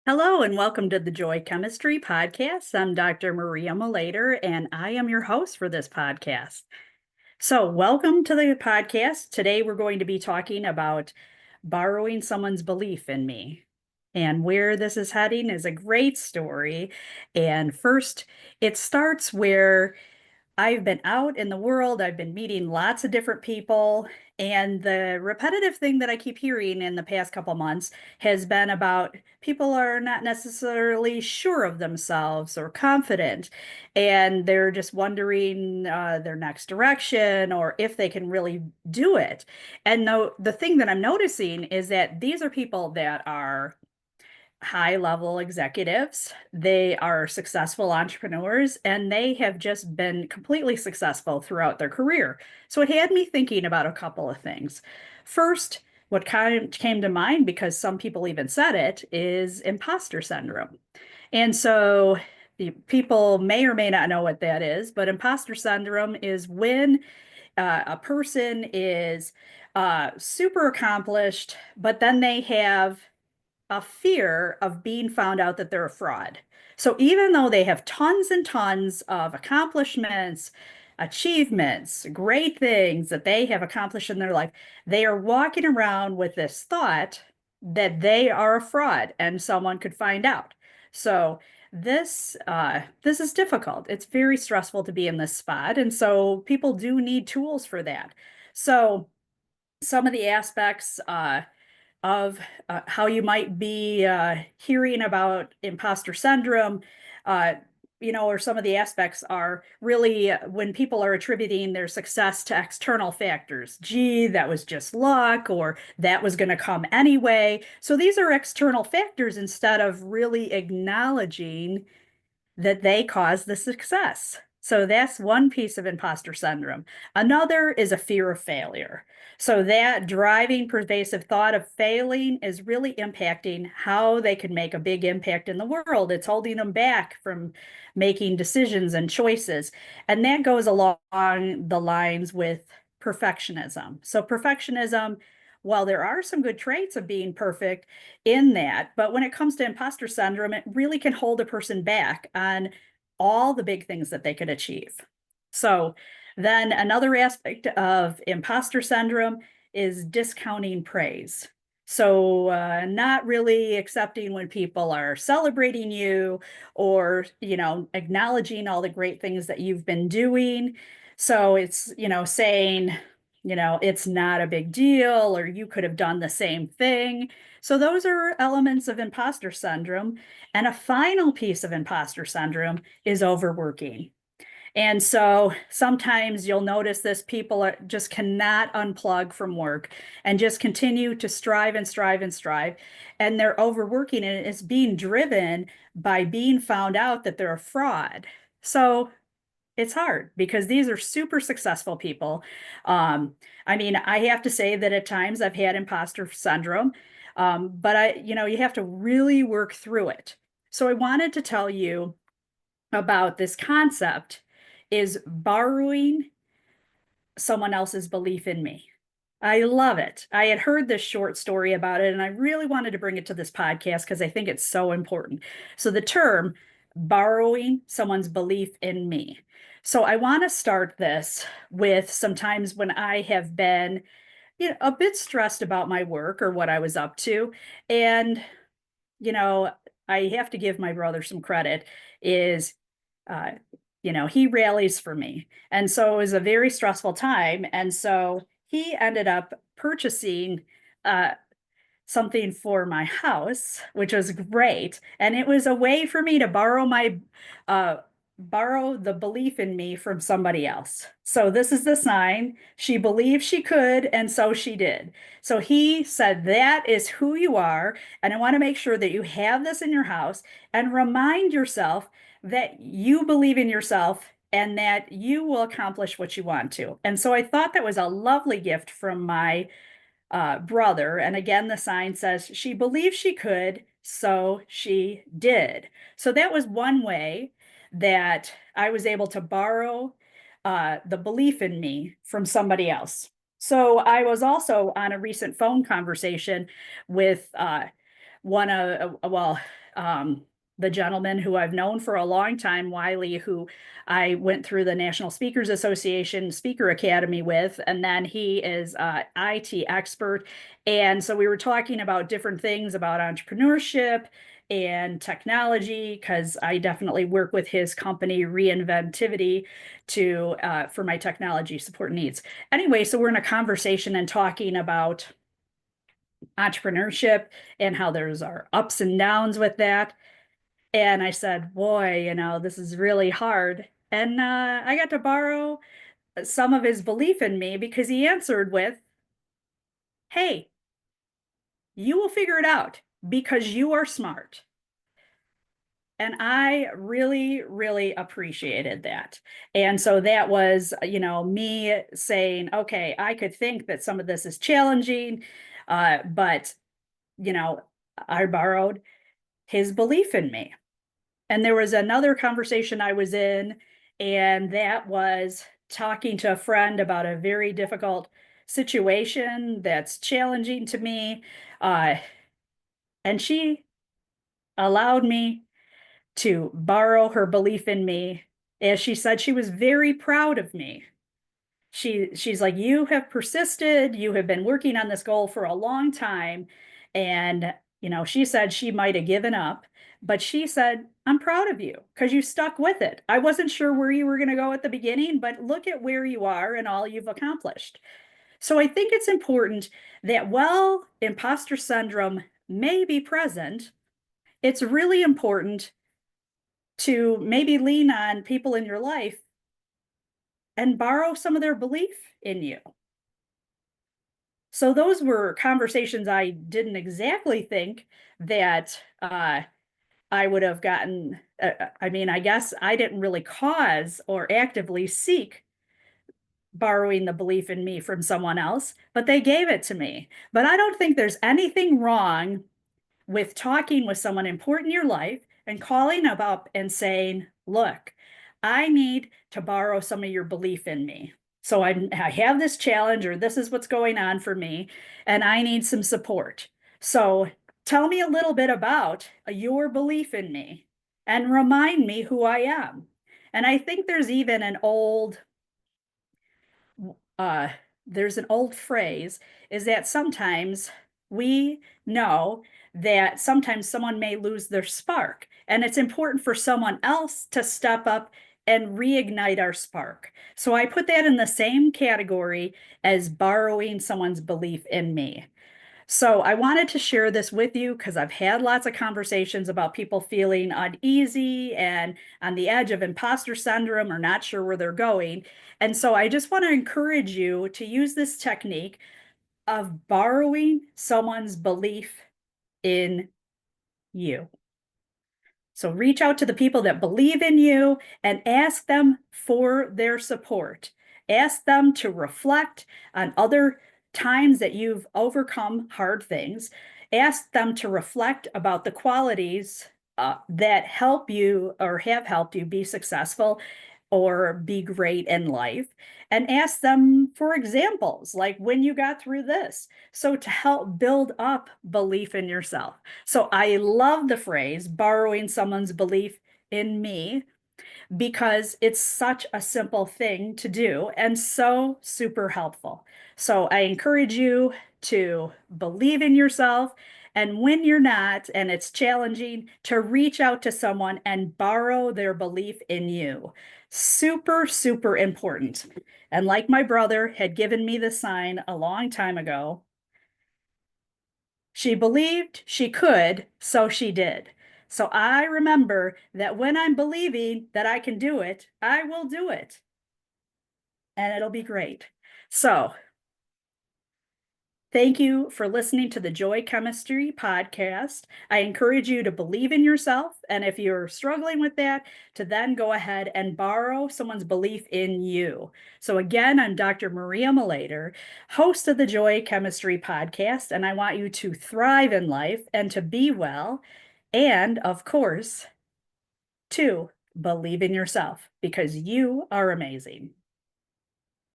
Hello and welcome to the Joy Chemistry Podcast. I'm Dr. Maria Malayter and I am your host for this podcast. So, welcome to the podcast. Today we're going to be talking about borrowing someone's belief in me. And where this is heading is a great story. And first, it starts where I've been out in the world, I've been meeting lots of different people, and the repetitive thing that I keep hearing in the past couple months has been about people are not necessarily sure of themselves or confident, and they're just wondering their next direction or if they can really do it. And the thing that I'm noticing is that these are people that are high level executives. They are successful entrepreneurs and they have just been completely successful throughout their career. So it had me thinking about a couple of things. First, what kind of came to mind, because some people even said it, is imposter syndrome. And so people may or may not know what that is, but imposter syndrome is when a person is super accomplished, but then they have a fear of being found out that they're a fraud. So even though they have tons and tons of accomplishments, achievements, great things that they have accomplished in their life, they are walking around with this thought that they are a fraud and someone could find out. So this is difficult. It's very stressful to be in this spot, and so people do need tools for that. So some of the aspects of how you might be hearing about imposter syndrome, uh, or some of the aspects are really when people are attributing their success to external factors. Gee, that was just luck, or that was going to come anyway. So these are external factors instead of really acknowledging that they cause the success. So that's one piece of imposter syndrome. Another is a fear of failure. So that driving pervasive thought of failing is really impacting how they can make a big impact in the world. It's holding them back from making decisions and choices. And that goes along the lines with perfectionism. So perfectionism, while there are some good traits of being perfect, in that. But when it comes to imposter syndrome, it really can hold a person back on all the big things that they could achieve. So then another aspect of imposter syndrome is discounting praise. So not really accepting when people are celebrating you or, acknowledging all the great things that you've been doing. So it's, saying, it's not a big deal or you could have done the same thing. So those are elements of imposter syndrome. And a final piece of imposter syndrome is overworking. And so sometimes you'll notice this people just cannot unplug from work and just continue to strive and strive and strive. And they're overworking and it's being driven by being found out that they're a fraud. So it's hard because these are super successful people. Um, I mean, I have to say that at times I've had imposter syndrome, but you have to really work through it. So I wanted to tell you about this concept is borrowing someone else's belief in me. I love it. I had heard this short story about it, and I really wanted to bring it to this podcast because I think it's so important. So, the term borrowing someone's belief in me. So, I want to start this with sometimes when I have been, a bit stressed about my work or what I was up to. And, you know, I have to give my brother some credit, is uh, he rallies for me. And so it was a very stressful time. And so he ended up purchasing uh, something for my house, which was great. And it was a way for me to uh, borrow the belief in me from somebody else. So this is the sign. She believed she could, and so she did. So he said, that is who you are. And I want to make sure that you have this in your house and remind yourself that you believe in yourself and that you will accomplish what you want to. And so I thought that was a lovely gift from my brother. And again, the sign says she believed she could, so she did. So that was one way that I was able to borrow the belief in me from somebody else. So I was also on a recent phone conversation with one of, the gentleman who I've known for a long time, Wiley, who I went through the National Speakers Association Speaker Academy with, and then he is an IT expert. And so we were talking about different things about entrepreneurship and technology, because I definitely work with his company, Reinventivity, to for my technology support needs. Anyway, so we're in a conversation and talking about entrepreneurship and how there's our ups and downs with that. And I said, boy, this is really hard. And I got to borrow some of his belief in me, because he answered with, hey, you will figure it out because you are smart. And I really, really appreciated that. And so that was, me saying, okay, I could think that some of this is challenging, but, you know, I borrowed his belief in me. And there was another conversation I was in, and that was talking to a friend about a very difficult situation that's challenging to me. Uh, and she allowed me to borrow her belief in me. As she said, she was very proud of me. She's like, you have persisted, you have been working on this goal for a long time. And, she said she might have given up, but she said, I'm proud of you because you stuck with it. I wasn't sure where you were going to go at the beginning, but look at where you are and all you've accomplished. So I think it's important that while imposter syndrome may be present, it's really important to maybe lean on people in your life and borrow some of their belief in you. So those were conversations I didn't exactly think that I would have gotten. I mean, I guess I didn't really cause or actively seek borrowing the belief in me from someone else, but they gave it to me. But I don't think there's anything wrong with talking with someone important in your life and calling them up and saying, look, I need to borrow some of your belief in me. So I have this challenge, or this is what's going on for me, and I need some support. So tell me a little bit about your belief in me and remind me who I am. And I think uh, there's an old phrase, is that sometimes we know that sometimes someone may lose their spark, and it's important for someone else to step up and reignite our spark. So I put that in the same category as borrowing someone's belief in me. So I wanted to share this with you because I've had lots of conversations about people feeling uneasy and on the edge of imposter syndrome or not sure where they're going. And so I just want to encourage you to use this technique of borrowing someone's belief in you. So reach out to the people that believe in you and ask them for their support. Ask them to reflect on other times that you've overcome hard things. Ask them to reflect about the qualities that help you or have helped you be successful or be great in life, and ask them for examples like when you got through this. So to help build up belief in yourself. So I love the phrase borrowing someone's belief in me, because it's such a simple thing to do and so super helpful. So I encourage you to believe in yourself. And when you're not, and it's challenging, to reach out to someone and borrow their belief in you. Super, super important. And like my brother had given me the sign a long time ago, she believed she could, so she did. So I remember that when I'm believing that I can do it, I will do it. And it'll be great. So thank you for listening to the Joy Chemistry podcast. I encourage you to believe in yourself. And if you're struggling with that, to then go ahead and borrow someone's belief in you. So again, I'm Dr. Maria Malayter, host of the Joy Chemistry podcast. And I want you to thrive in life and to be well. And of course, to believe in yourself, because you are amazing.